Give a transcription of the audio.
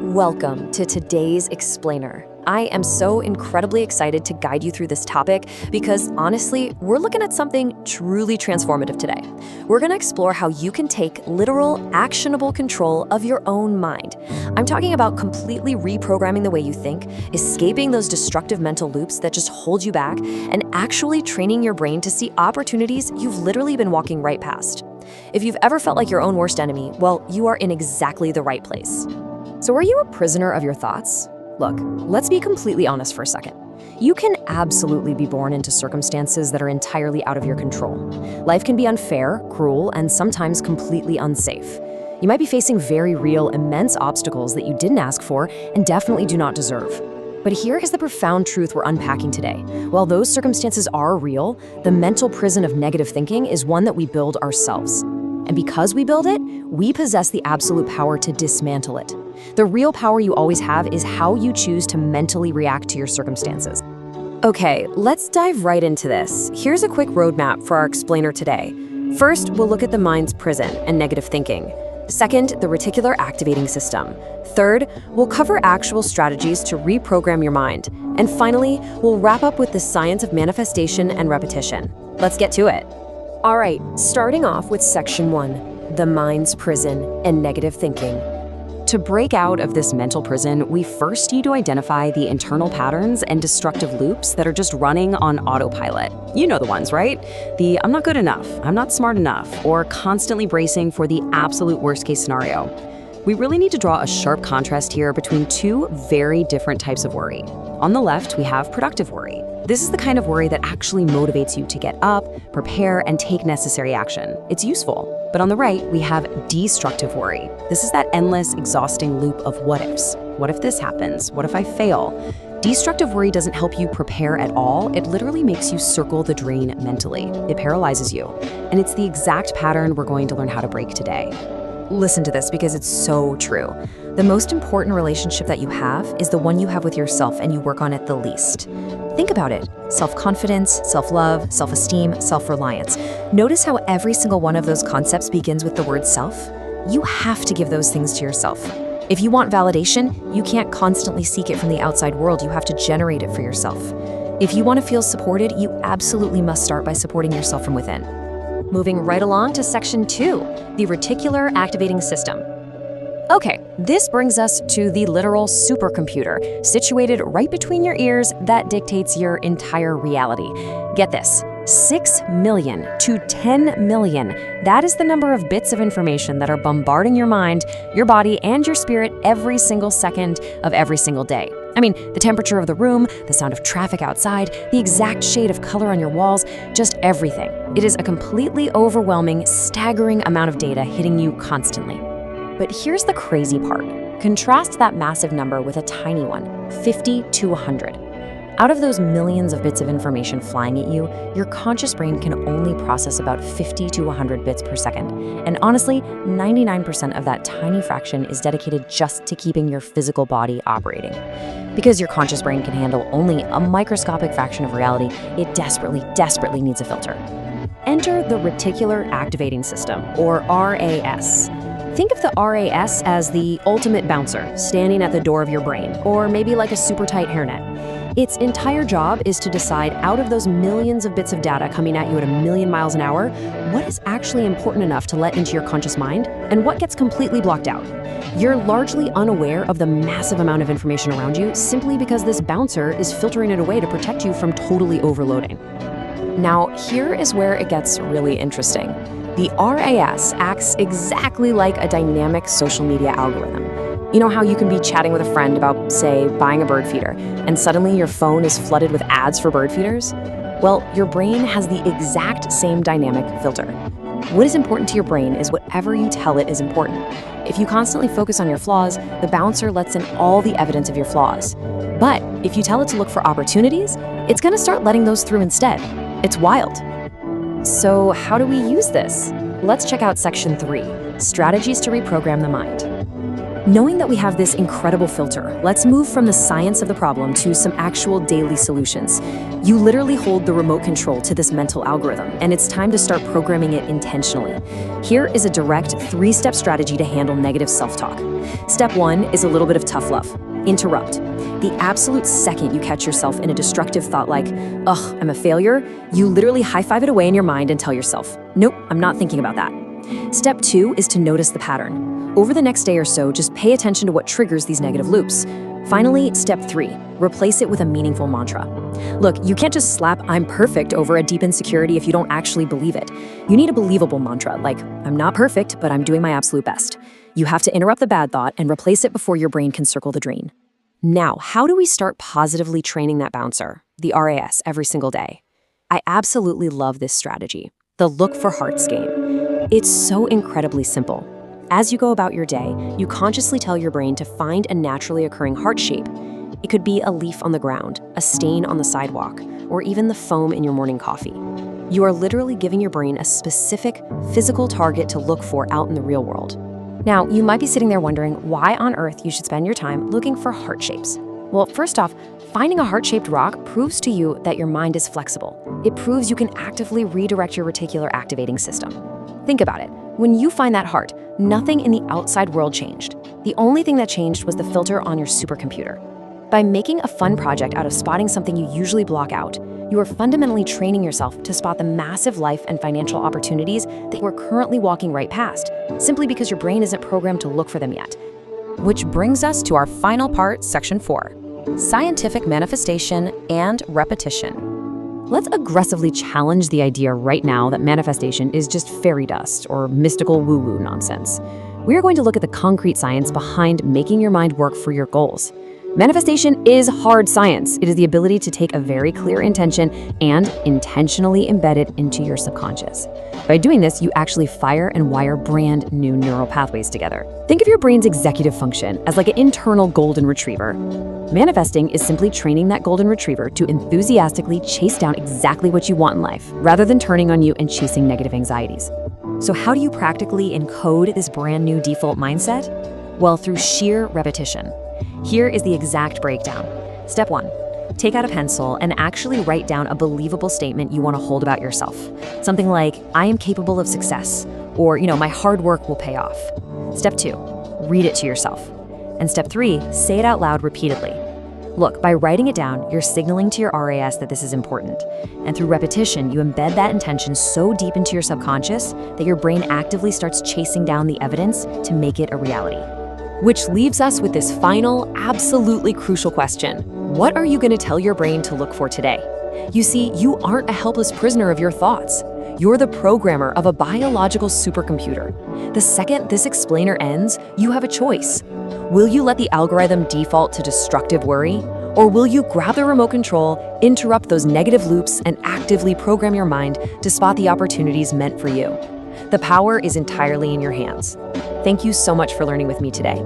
Welcome to today's Explainer. I am so incredibly excited to guide you through this topic because honestly, we're looking at something truly transformative today. We're going to explore how you can take literal, actionable control of your own mind. I'm talking about completely reprogramming the way you think, escaping those destructive mental loops that just hold you back, and actually training your brain to see opportunities you've literally been walking right past. If you've ever felt like your own worst enemy, well, you are in exactly the right place. So are you a prisoner of your thoughts? Look, let's be completely honest for a second. You can absolutely be born into circumstances that are entirely out of your control. Life can be unfair, cruel, and sometimes completely unsafe. You might be facing very real, immense obstacles that you didn't ask for and definitely do not deserve. But here is the profound truth we're unpacking today. While those circumstances are real, the mental prison of negative thinking is one that we build ourselves. And because we build it, we possess the absolute power to dismantle it. The real power you always have is how you choose to mentally react to your circumstances. Okay, let's dive right into this. Here's a quick roadmap for our explainer today. First, we'll look at the mind's prison and negative thinking. Second, the reticular activating system. Third, we'll cover actual strategies to reprogram your mind. And finally, we'll wrap up with the science of manifestation and repetition. Let's get to it. All right, starting off with section 1, the mind's prison and negative thinking. To break out of this mental prison, we first need to identify the internal patterns and destructive loops that are just running on autopilot. You know the ones, right? The I'm not good enough, I'm not smart enough, or constantly bracing for the absolute worst case scenario. We really need to draw a sharp contrast here between two very different types of worry. On the left, we have productive worry. This is the kind of worry that actually motivates you to get up, prepare, and take necessary action. It's useful. But on the right, we have destructive worry. This is that endless, exhausting loop of what ifs. What if this happens? What if I fail? Destructive worry doesn't help you prepare at all. It literally makes you circle the drain mentally. It paralyzes you. And it's the exact pattern we're going to learn how to break today. Listen to this because it's so true. The most important relationship that you have is the one you have with yourself, and you work on it the least. Think about it. Self-confidence, self-love, self-esteem, self-reliance. Notice how every single one of those concepts begins with the word self. You have to give those things to yourself. If you want validation, you can't constantly seek it from the outside world. You have to generate it for yourself. If you want to feel supported, you absolutely must start by supporting yourself from within. Moving right along to section 2, the reticular activating system. Okay, this brings us to the literal supercomputer situated right between your ears that dictates your entire reality. Get this, 6 million to 10 million. That is the number of bits of information that are bombarding your mind, your body, and your spirit every single second of every single day. I mean, the temperature of the room, the sound of traffic outside, the exact shade of color on your walls, just everything. It is a completely overwhelming, staggering amount of data hitting you constantly. But here's the crazy part. Contrast that massive number with a tiny one, 50 to 100. Out of those millions of bits of information flying at you, your conscious brain can only process about 50 to 100 bits per second. And honestly, 99% of that tiny fraction is dedicated just to keeping your physical body operating. Because your conscious brain can handle only a microscopic fraction of reality, it desperately needs a filter. Enter the reticular activating system, or RAS. Think of the RAS as the ultimate bouncer standing at the door of your brain, or maybe like a super tight hairnet. Its entire job is to decide, out of those millions of bits of data coming at you at 1,000,000 miles an hour, what is actually important enough to let into your conscious mind and what gets completely blocked out. You're largely unaware of the massive amount of information around you simply because this bouncer is filtering it away to protect you from totally overloading. Now, here is where it gets really interesting. The RAS acts exactly like a dynamic social media algorithm. You know how you can be chatting with a friend about, say, buying a bird feeder, and suddenly your phone is flooded with ads for bird feeders? Well, your brain has the exact same dynamic filter. What is important to your brain is whatever you tell it is important. If you constantly focus on your flaws, the bouncer lets in all the evidence of your flaws. But if you tell it to look for opportunities, it's going to start letting those through instead. It's wild. So how do we use this? Let's check out section 3, strategies to reprogram the mind. Knowing that we have this incredible filter, let's move from the science of the problem to some actual daily solutions. You literally hold the remote control to this mental algorithm, and it's time to start programming it intentionally. Here is a direct 3-step strategy to handle negative self-talk. Step 1 is a little bit of tough love. Interrupt. The absolute second you catch yourself in a destructive thought like, ugh, I'm a failure, you literally high-five it away in your mind and tell yourself, nope, I'm not thinking about that. Step 2 is to notice the pattern. Over the next day or so, just pay attention to what triggers these negative loops. Finally, step 3, replace it with a meaningful mantra. Look, you can't just slap "I'm perfect" over a deep insecurity if you don't actually believe it. You need a believable mantra, like, I'm not perfect, but I'm doing my absolute best. You have to interrupt the bad thought and replace it before your brain can circle the dream. Now, how do we start positively training that bouncer, the RAS, every single day? I absolutely love this strategy, the look for hearts game. It's so incredibly simple. As you go about your day, you consciously tell your brain to find a naturally occurring heart shape. It could be a leaf on the ground, a stain on the sidewalk, or even the foam in your morning coffee. You are literally giving your brain a specific, physical target to look for out in the real world. Now, you might be sitting there wondering why on earth you should spend your time looking for heart shapes. Well, first off, finding a heart-shaped rock proves to you that your mind is flexible. It proves you can actively redirect your reticular activating system. Think about it. When you find that heart, nothing in the outside world changed. The only thing that changed was the filter on your supercomputer. By making a fun project out of spotting something you usually block out, you are fundamentally training yourself to spot the massive life and financial opportunities that you are currently walking right past, simply because your brain isn't programmed to look for them yet. Which brings us to our final part, section 4, scientific manifestation and repetition. Let's aggressively challenge the idea right now that manifestation is just fairy dust or mystical woo-woo nonsense. We are going to look at the concrete science behind making your mind work for your goals. Manifestation is hard science. It is the ability to take a very clear intention and intentionally embed it into your subconscious. By doing this, you actually fire and wire brand new neural pathways together. Think of your brain's executive function as like an internal golden retriever. Manifesting is simply training that golden retriever to enthusiastically chase down exactly what you want in life, rather than turning on you and chasing negative anxieties. So how do you practically encode this brand new default mindset? Well, through sheer repetition. Here is the exact breakdown. Step 1, take out a pencil and actually write down a believable statement you want to hold about yourself. Something like, I am capable of success, or, my hard work will pay off. Step 2, read it to yourself. And step 3, say it out loud repeatedly. Look, by writing it down, you're signaling to your RAS that this is important. And through repetition, you embed that intention so deep into your subconscious that your brain actively starts chasing down the evidence to make it a reality. Which leaves us with this final, absolutely crucial question. What are you going to tell your brain to look for today? You see, you aren't a helpless prisoner of your thoughts. You're the programmer of a biological supercomputer. The second this explainer ends, you have a choice. Will you let the algorithm default to destructive worry? Or will you grab the remote control, interrupt those negative loops, and actively program your mind to spot the opportunities meant for you? The power is entirely in your hands. Thank you so much for learning with me today.